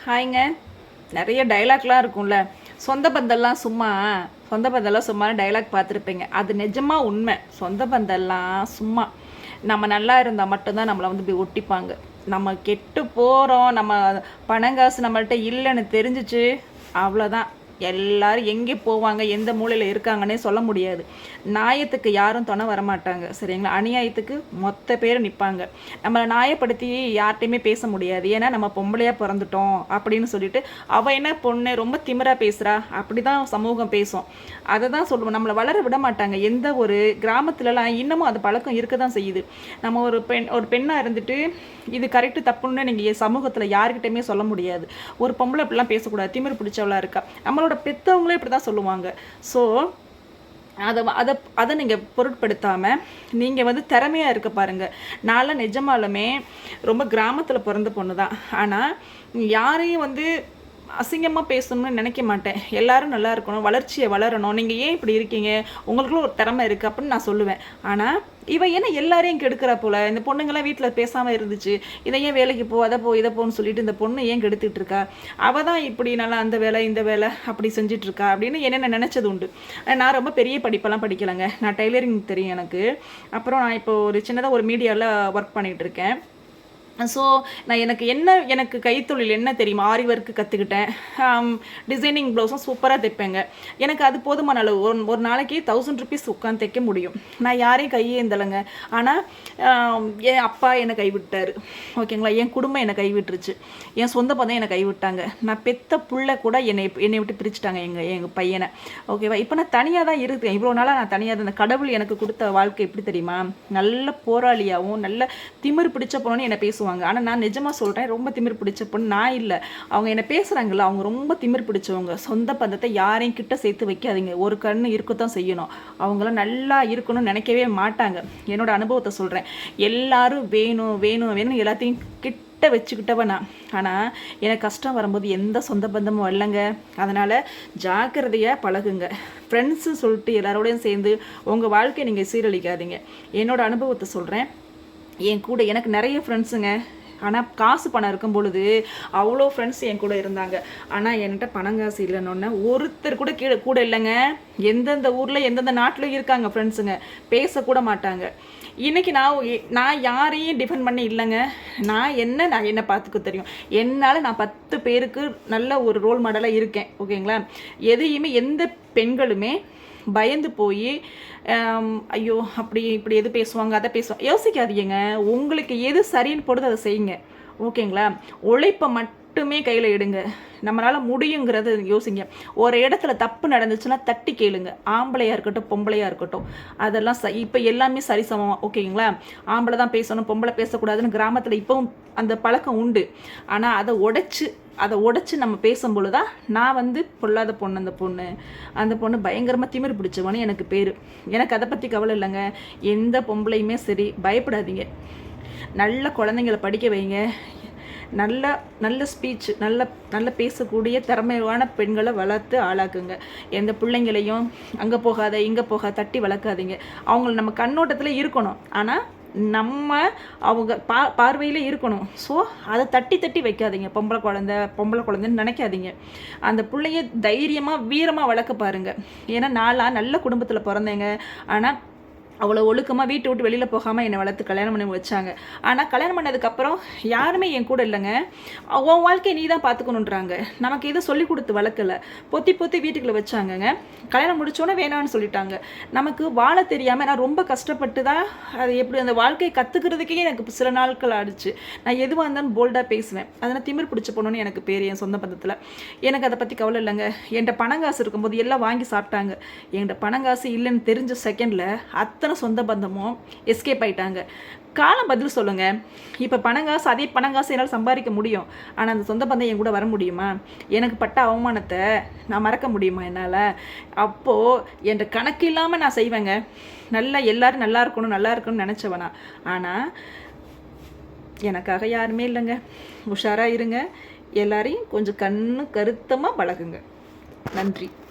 ஹாய்ங்க. நிறைய டைலாக்லாம் இருக்கும்ல. சொந்த பந்தம்லாம் சும்மா டைலாக் பார்த்துருப்பீங்க. அது நிஜமாக உண்மை. சொந்த பந்தம்லாம் சும்மா. நம்ம நல்லா இருந்தால் மட்டும்தான் நம்மளை வந்து இப்படி ஒட்டிப்பாங்க. நம்ம கெட்டு போகிறோம், நம்ம பணங்காசு நம்மள்கிட்ட இல்லைன்னு தெரிஞ்சிச்சு, அவ்வளோதான். எல்லாரும் எங்கே போவாங்க, எந்த மூலையில் இருக்காங்கன்னே சொல்ல முடியாது. நியாயத்துக்கு யாரும் துணை வரமாட்டாங்க, சரிங்களா? அநியாயத்துக்கு மொத்த பேர் நிற்பாங்க. நம்மளை நியாயப்படுத்தி யார்கிட்டையுமே பேச முடியாது. ஏன்னா நம்ம பொம்பளையாக பிறந்துட்டோம் அப்படின்னு சொல்லிட்டு அவள் என்ன பொண்ணு ரொம்ப திமிராக பேசுகிறா அப்படி தான் சமூகம் பேசும். அதை தான் சொல்லுவோம். நம்மளை வளர விட மாட்டாங்க. எந்த ஒரு கிராமத்துலலாம் இன்னமும் அது பழக்கம் இருக்க தான் செய்யுது. நம்ம ஒரு பெண்ணாக இருந்துட்டு இது கரெக்டு தப்புன்னு நீங்கள் சமூகத்தில் யார்கிட்டையுமே சொல்ல முடியாது. ஒரு பொம்பளை அப்படிலாம் பேசக்கூடாது, திமிர் பிடிச்சவளாக இருக்கா, நம்மளோட பெற்றவங்களே இப்படி தான் சொல்லுவாங்க. ஸோ அதை நீங்கள் பொருட்படுத்தாமல் நீங்கள் வந்து திறமையாக இருக்க பாருங்கள். நான்லாம் நிஜமாலுமே ரொம்ப கிராமத்தில் பிறந்த பொண்ணு தான். ஆனால் யாரையும் வந்து அசிங்கமாக பேசணும்னு நினைக்க மாட்டேன். எல்லாரும் நல்லா இருக்கணும், வளர்ச்சியை வளரணும், நீங்கள் ஏன் இப்படி இருக்கீங்க, உங்களுக்குள்ள ஒரு திறமை இருக்குது அப்படின்னு நான் சொல்லுவேன். ஆனால் இவன் ஏன்னா எல்லாரையும் கெடுக்கிறா போல். இந்த பொண்ணுங்கள்லாம் வீட்டில் பேசாமல் இருந்துச்சு, இதை ஏன் வேலைக்கு போ, அதை போ, இதை போன்னு சொல்லிட்டு இந்த பொண்ணு ஏன் கெடுத்துட்டு இருக்கா, அவள் தான் இப்படி நல்லா அந்த வேலை இந்த வேலை அப்படி செஞ்சிட்ருக்கா அப்படின்னு என்னென்ன நினச்சது உண்டு. நான் ரொம்ப பெரிய படிப்பெல்லாம் படிக்கலைங்க. நான் டெய்லரிங் தெரியும் எனக்கு. அப்புறம் நான் இப்போ ஒரு சின்னதாக ஒரு மீடியாவில் ஒர்க் பண்ணிகிட்டு இருக்கேன். ஸோ நான் எனக்கு கைத்தொழில் என்ன தெரியுமா, ஆரி ஒர்க்கு கற்றுக்கிட்டேன். டிசைனிங் ப்ளவுஸும் சூப்பராக தைப்பேங்க. எனக்கு அது போதுமான அளவு. ஒரு நாளைக்கு 1000 ருபீஸ் உட்காந்து தைக்க முடியும். நான் யாரையும் கையே இருந்தலைங்க. ஆனால் என் அப்பா என்னை கைவிட்டார், ஓகேங்களா? என் குடும்பம் என்னை கைவிட்டுருச்சு, என் சொந்த பந்தம் என்னை கைவிட்டாங்க, நான் பெத்த புள்ள கூட என்னை விட்டு பிரிச்சுட்டாங்க எங்கள் பையனை, ஓகேவா? இப்போ நான் தனியாக தான் இருக்கேன். இவ்வளோ நாளாக நான் தனியாக தான். கடவுள் எனக்கு கொடுத்த வாழ்க்கை எப்படி தெரியுமா, நல்ல போராளியாகவும் நல்ல திமிர் பிடிச்ச போனோன்னு என்னை பேசுவாங்க. ஆனால் நான் நிஜமாக சொல்கிறேன், ரொம்ப திமிர் பிடிச்ச பொண்ணு நான் இல்லை. அவங்க என்னை பேசுகிறாங்கல்ல, அவங்க ரொம்ப திமிர் பிடிச்சவங்க. சொந்த பந்தத்தை யாரையும் கிட்ட சேர்த்து வைக்காதீங்க. ஒரு கண்ணு இருக்கத்தான் செய்யணும். அவங்களாம் நல்லா இருக்கணும்னு நினைக்கவே மாட்டாங்க. என்னோட அனுபவத்தை சொல்கிறேன். எல்லாரும் வேணும் வேணும் வேணும் எல்லாத்தையும் கிட்ட வச்சுக்கிட்டவன் நான். ஆனால் எனக்கு கஷ்டம் வரும்போது எந்த சொந்த பந்தமும் வரலங்க. அதனால் ஜாக்கிரதையாக பழகுங்க. ஃப்ரெண்ட்ஸு சொல்லிட்டு எல்லாரோடையும் சேர்ந்து உங்கள் வாழ்க்கையை நீங்கள் சீரழிக்காதீங்க. என்னோட அனுபவத்தை சொல்கிறேன். என் கூட எனக்கு நிறைய ஃப்ரெண்ட்ஸுங்க. ஆனால் காசு பணம் இருக்கும் பொழுது அவ்வளோ ஃப்ரெண்ட்ஸ் என் கூட இருந்தாங்க. ஆனால் என்கிட்ட பணங்காசு இல்லைன்னொன்னே ஒருத்தர் கூட கூட இல்லைங்க. எந்தெந்த ஊரில் எந்தெந்த நாட்டிலும் இருக்காங்க ஃப்ரெண்ட்ஸுங்க, பேசக்கூட மாட்டாங்க. இன்றைக்கி நான் யாரையும் டிஃபெண்ட் பண்ணி இல்லைங்க. நான் என்னை பார்த்துக்க தெரியும். என்னால் நான் 10 பேருக்கு நல்ல ஒரு ரோல் மாடலாக இருக்கேன், ஓகேங்களா? எதையுமே எந்த பெண்களுமே பயந்து போய் ஐயோ அப்படி இப்படி எது பேசுவாங்க அதை பேசுவாங்க யோசிக்காதீங்க. உங்களுக்கு எது சரின்னு போடுது அதை செய்யுங்க, ஓகேங்களா? உழைப்பை மட்டுமே கையில் எடுங்க. நம்மளால் முடியுங்கிறது யோசிங்க. ஒரு இடத்துல தப்பு நடந்துச்சுன்னா தட்டி கேளுங்க. ஆம்பளையாக இருக்கட்டும் பொம்பளையாக இருக்கட்டும், அதெல்லாம் இப்போ எல்லாமே சரிசமம், ஓகேங்களா? ஆம்பளை தான் பேசணும், பொம்பளை பேசக்கூடாதுன்னு கிராமத்தில் இப்போவும் அந்த பழக்கம் உண்டு. ஆனால் அதை உடைச்சி நம்ம பேசும்பொழுதுதான் நான் வந்து பொல்லாத பொண்ணு, அந்த பொண்ணு பயங்கரமாக திமிர் பிடிச்சவனு எனக்கு பேர். எனக்கு அதை பற்றி கவலை இல்லைங்க. எந்த பொம்பளையுமே சரி, பயப்படாதீங்க. நல்ல குழந்தைங்களை படிக்க வைங்க. நல்ல ஸ்பீச், நல்ல பேசக்கூடிய திறமையான பெண்களை வளர்த்து ஆளாக்குங்க. எந்த பிள்ளைங்களையும் அங்கே போகாத இங்கே போகாத தட்டி வளர்க்காதீங்க. அவங்கள நம்ம கண்ணோட்டத்தில் இருக்கணும், ஆனால் நம்ம அவங்க பார்வையில் இருக்கணும். ஸோ அதை தட்டி வைக்காதீங்க. பொம்பளை குழந்தைன்னு நினைக்காதீங்க. அந்த பிள்ளைய தைரியமாக வீரமாக வளர்க்க பாருங்கள். ஏன்னா நான்லாம் நல்ல குடும்பத்தில் பிறந்தேங்க. ஆனால் அவ்வளோ ஒழுக்கமாக வீட்டை விட்டு வெளியில் போகாமல் என்னை வளர்த்து கல்யாணம் பண்ணி வச்சாங்க. ஆனால் கல்யாணம் பண்ணதுக்கப்புறம் யாருமே என் கூட இல்லைங்க. உன் வாழ்க்கையை நீ தான் பார்த்துக்கணுன்றாங்க. நமக்கு எதுவும் சொல்லி கொடுத்து வளர்க்கலை, பொத்தி வீட்டுக்குள்ளே வச்சாங்கங்க. கல்யாணம் முடிச்சோன்னே வேணான்னு சொல்லிட்டாங்க. நமக்கு வாழ தெரியாமல் நான் ரொம்ப கஷ்டப்பட்டு தான் அது எப்படி அந்த வாழ்க்கையை கற்றுக்கிறதுக்கே எனக்கு சில நாட்கள் ஆடிச்சு. நான் எதுவாக இருந்தாலும் போல்டாக பேசுவேன். அதனால் திமிர் பிடிச்ச போனோன்னு எனக்கு பேர் என் சொந்த பந்தத்தில். எனக்கு அதை பற்றி கவலை இல்லைங்க. என்கிட்ட பணங்காசு இருக்கும்போது எல்லாம் வாங்கி சாப்பிட்டாங்க. என்கிட்ட பணங்காசு இல்லைன்னு தெரிஞ்ச செகண்டில் சொந்த பந்தமும் எஸ்கேப் ஆயிட்டாங்க. காலம் பதில் சொல்லுங்க. இப்போ அதே பணங்காசு என்னால் சம்பாதிக்க முடியும். ஆனால் அந்த சொந்த பந்தம் என் கூட வர முடியுமா? எனக்கு பட்ட அவமானத்தை நான் மறக்க முடியுமா என்னால்? அப்போது என் கணக்கு இல்லாமல் நான் செய்வேங்க. எல்லாரும் நல்லா இருக்கணும்னு நினச்சவனா. ஆனால் எனக்காக யாருமே இல்லைங்க. உஷாராக இருங்க. எல்லாரையும் கொஞ்சம் கண்ணு கருத்தமாக பழகுங்க. நன்றி.